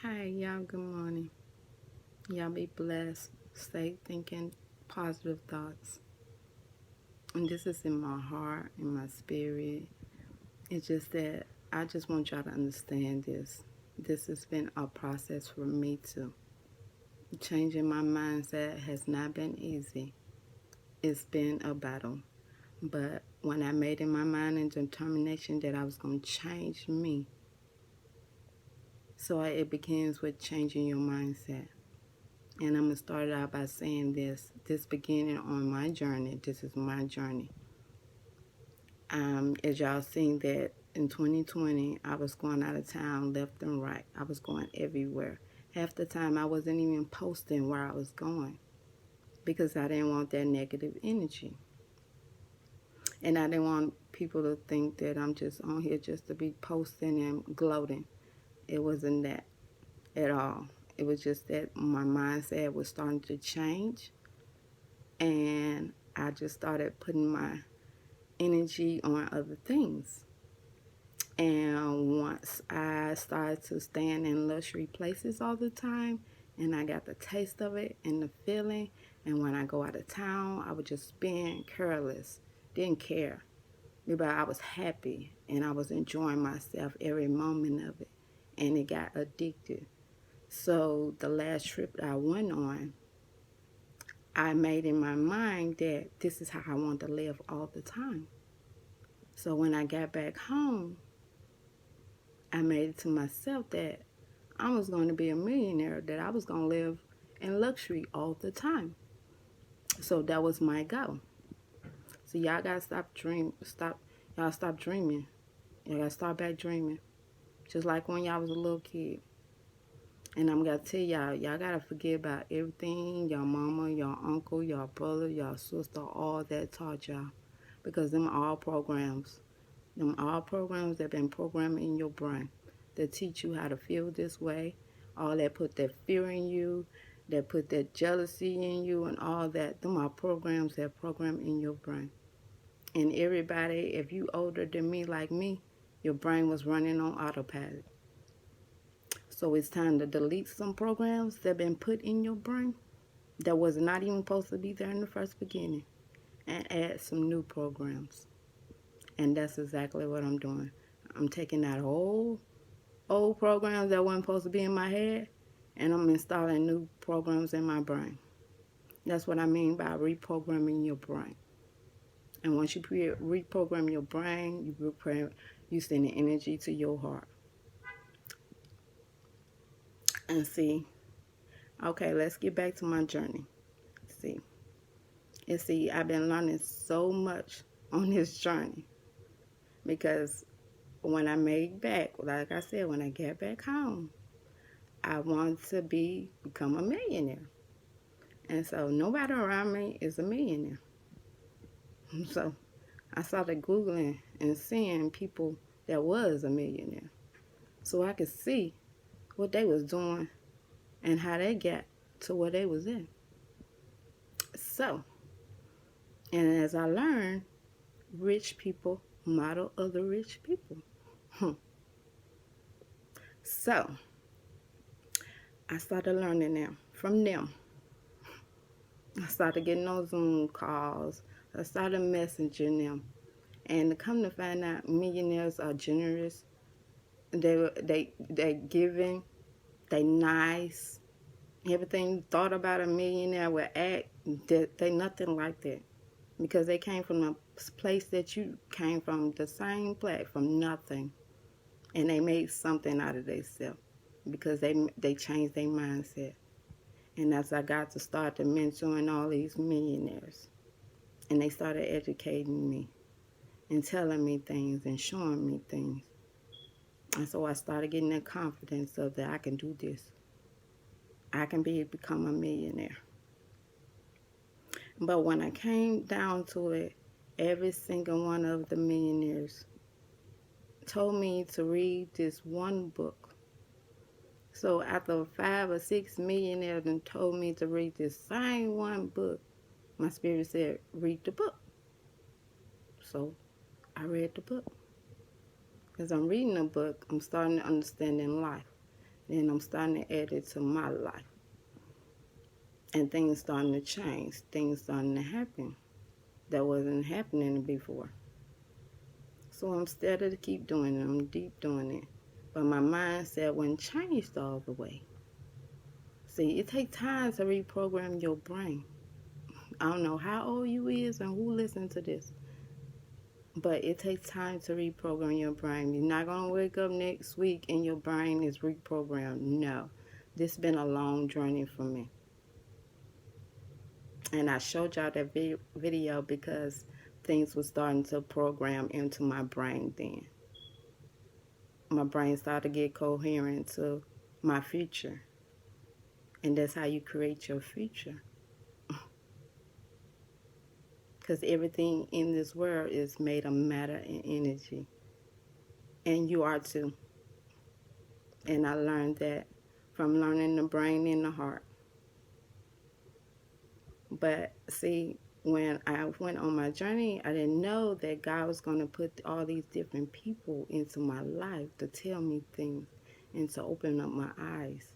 Hey, y'all, good morning. Y'all be blessed. Stay thinking positive thoughts. And this is in my heart, in my spirit. It's just that I just want y'all to understand this. This has been a process for me too. Changing my mindset has not been easy. It's been a battle. But when I made in my mind and determination that I was going to change me, so it begins with changing your mindset. And I'm going to start out by saying this beginning on my journey. This is my journey. As y'all seen that in 2020, I was going out of town left and right. I was going everywhere. Half the time I wasn't even posting where I was going because I didn't want that negative energy. And I didn't want people to think that I'm just on here just to be posting and gloating. It wasn't that at all. It was just that my mindset was starting to change, and I just started putting my energy on other things. And once I started to stand in luxury places all the time, and I got the taste of it and the feeling, and when I go out of town, I would just spend careless, didn't care. But I was happy and I was enjoying myself every moment of it, and it got addicted. So the last trip that I went on, I made in my mind that this is how I want to live all the time. So when I got back home, I made it to myself that I was going to be a millionaire, that I was going to live in luxury all the time. So that was my goal. So y'all got to stop dreaming. Y'all got to start back dreaming. Just like when y'all was a little kid. And I'm going to tell y'all got to forget about everything your mama, your uncle, your brother, your sister, all that taught y'all. Because them all programs. Them all programs that been programmed in your brain that teach you how to feel this way. All that put that fear in you, that put that jealousy in you and all that. Them are programs that programmed in your brain. And everybody, if you older than me like me, your brain was running on autopilot. So it's time to delete some programs that been put in your brain that was not even supposed to be there in the first beginning, and add some new programs. And that's exactly what I'm doing. I'm taking out old programs that weren't supposed to be in my head, and I'm installing new programs in my brain. That's what I mean by reprogramming your brain. And once you reprogram your brain, you send the energy to your heart. And see, okay, let's get back to my journey. See, I've been learning so much on this journey because when I made back, like I said, when I get back home, I want to become a millionaire. And so nobody around me is a millionaire. So I started Googling and seeing people that was a millionaire. So I could see what they was doing and how they got to where they was in. So, and as I learned, rich people model other rich people. So, I started learning them from them. I started getting those Zoom calls. I started messaging them. And to come to find out, millionaires are generous. They giving. They nice. Everything you thought about a millionaire would act. They nothing like that. Because they came from the place that you came from, the same place, from nothing. And they made something out of themselves. Because they changed their mindset. And as I got to start to mentoring all these millionaires, and they started educating me and telling me things and showing me things. And so I started getting that confidence of that I can do this. I can become a millionaire. But when I came down to it, every single one of the millionaires told me to read this one book. So after 5 or 6 millionaires told me to read this same one book, my spirit said, read the book. So I read the book. As I'm reading the book, I'm starting to understand in life. Then I'm starting to add it to my life. And things starting to change. Things starting to happen that wasn't happening before. So I'm steady to keep doing it. I'm deep doing it. But my mindset wasn't changed all the way. See, it takes time to reprogram your brain. I don't know how old you is and who listens to this. But it takes time to reprogram your brain. You're not going to wake up next week and your brain is reprogrammed. No. This has been a long journey for me. And I showed y'all that video because things were starting to program into my brain then. My brain started to get coherent to my future. And that's how you create your future. Because everything in this world is made of matter and energy. And you are too. And I learned that from learning the brain and the heart. But see, when I went on my journey, I didn't know that God was going to put all these different people into my life to tell me things and to open up my eyes.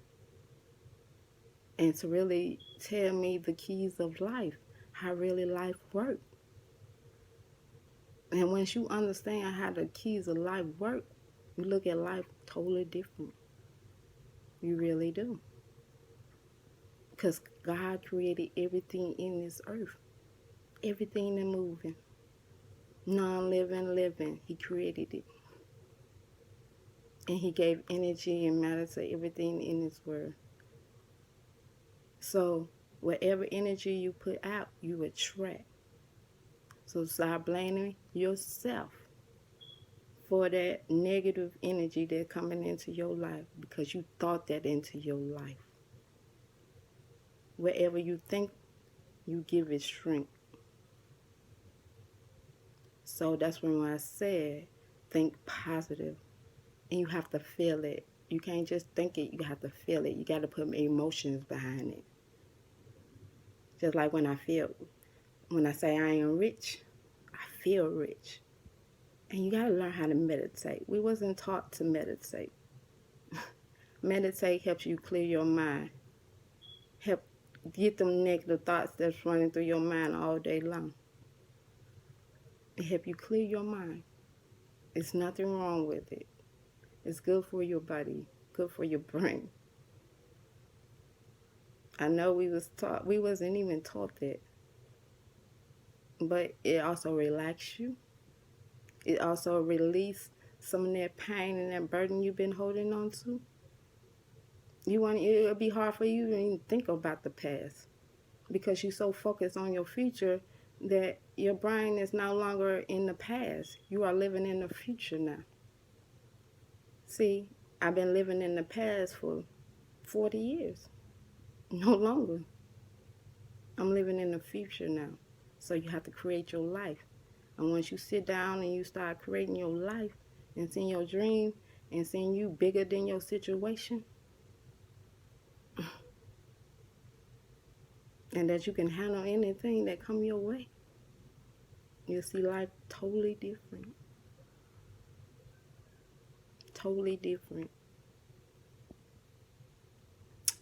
And to really tell me the keys of life, how really life works. And once you understand how the keys of life work, you look at life totally different. You really do. Because God created everything in this earth. Everything that's moving. Non-living, living. He created it. And He gave energy and matter to everything in this world. So, whatever energy you put out, you attract. So, start blaming yourself for that negative energy that's coming into your life because you thought that into your life. Wherever you think, you give it strength. So that's when I said, think positive. And you have to feel it. You can't just think it, you have to feel it. You got to put emotions behind it. Just like when I say I am rich, I feel rich. And you got to learn how to meditate. We wasn't taught to meditate. Meditate helps you clear your mind. Help get them negative thoughts that's running through your mind all day long. It help you clear your mind. There's nothing wrong with it. It's good for your body, good for your brain. I know we wasn't even taught that. But it also relaxes you. It also releases some of that pain and that burden you've been holding on to. It'll be hard for you to even think about the past because you're so focused on your future that your brain is no longer in the past. You are living in the future now. See, I've been living in the past for 40 years. No longer. I'm living in the future now. So you have to create your life. And once you sit down and you start creating your life and seeing your dream and seeing you bigger than your situation, and that you can handle anything that come your way, you'll see life totally different. Totally different.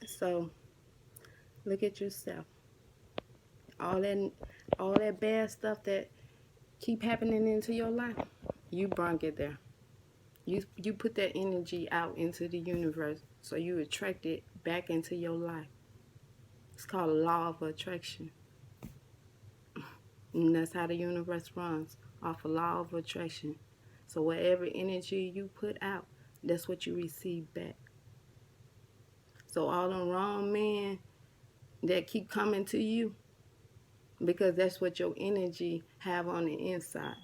So, look at yourself. All that bad stuff that keep happening into your life, you brought it there. You put that energy out into the universe, so you attract it back into your life. It's called a law of attraction. And that's how the universe runs, off a law of attraction. So whatever energy you put out, that's what you receive back. So all them wrong men that keep coming to you, because that's what your energy have on the inside.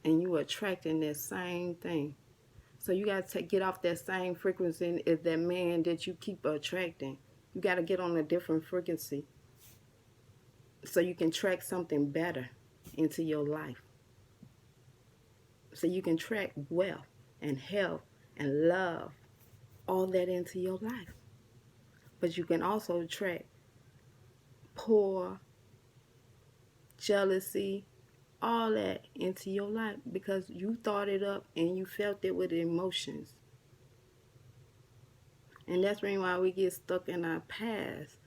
And you attracting that same thing. So you got to get off that same frequency as that man that you keep attracting. You got to get on a different frequency so you can track something better into your life. So you can track wealth and health and love, all that into your life. But you can also track poor, jealousy, all that into your life because you thought it up and you felt it with emotions. And that's the reason why we get stuck in our past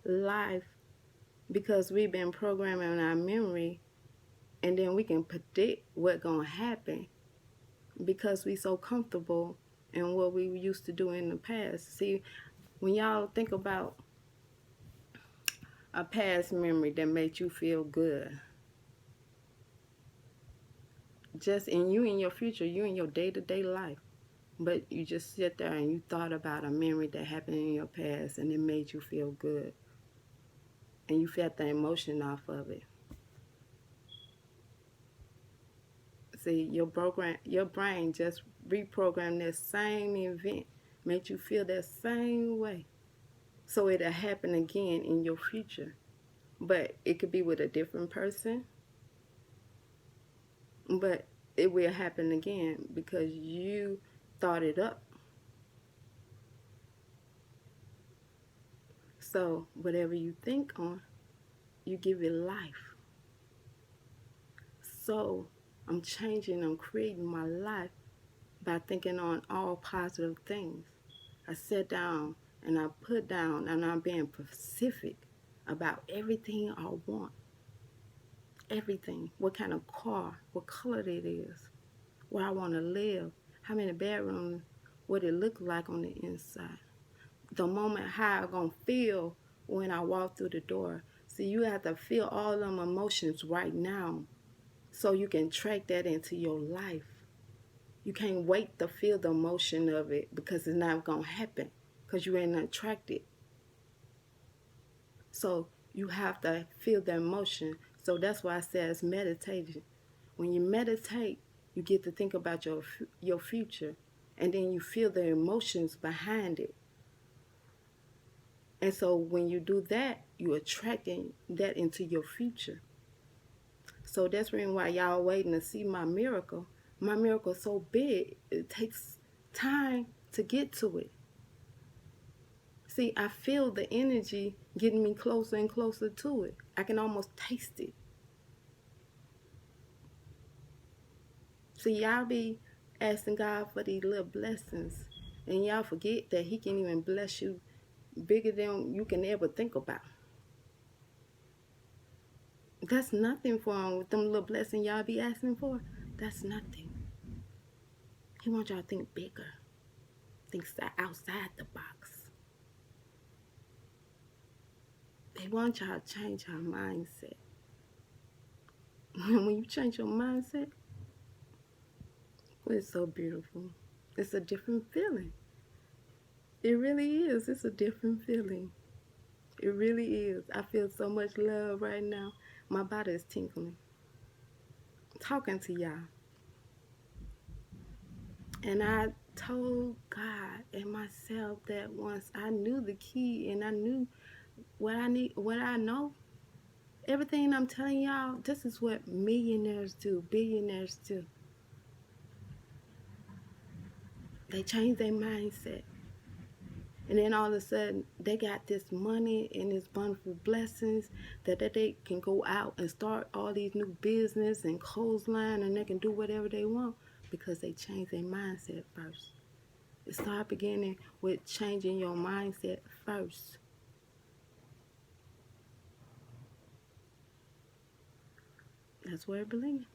life, because we've been programming our memory, and then we can predict what's going to happen because we so comfortable in what we used to do in the past. See, when y'all think about a past memory that made you feel good, just in your future, you in your day-to-day life, but you just sit there and you thought about a memory that happened in your past and it made you feel good, and you felt the emotion off of it. See, your brain just reprogrammed that same event, made you feel that same way, so it'll happen again in your future. But it could be with a different person, but it will happen again because you thought it up. So whatever you think on, you give it life. So I'm creating my life by thinking on all positive things. I sit down and I put down and I'm being specific about everything I want. Everything. What kind of car, what color it is, where I want to live, how many bedrooms, what it look like on the inside. The moment how I'm going to feel when I walk through the door. See, you have to feel all them emotions right now so you can track that into your life. You can't wait to feel the emotion of it because it's not going to happen because you ain't attracted. So you have to feel the emotion. So that's why I say it's meditation. When you meditate, you get to think about your future, and then you feel the emotions behind it. And so when you do that, you're attracting that into your future. So that's the reason why y'all waiting to see my miracle. My miracle is so big, it takes time to get to it. See, I feel the energy getting me closer and closer to it. I can almost taste it. See, y'all be asking God for these little blessings, and y'all forget that He can even bless you bigger than you can ever think about. That's nothing for him with them little blessings y'all be asking for. That's nothing. He wants y'all to think bigger. Think outside the box. They want y'all to change your mindset. When you change your mindset, it's so beautiful. It's a different feeling. It really is. It's a different feeling. It really is. I feel so much love right now. My body is tingling. Talking to y'all. And I told God and myself that once I knew the key and I knew what I need, what I know, everything I'm telling y'all, this is what millionaires do, billionaires do. They change their mindset. And then all of a sudden, they got this money and this wonderful blessings that they can go out and start all these new business and clothesline, and they can do whatever they want because they change their mindset first. It start beginning with changing your mindset first. That's where it belongs.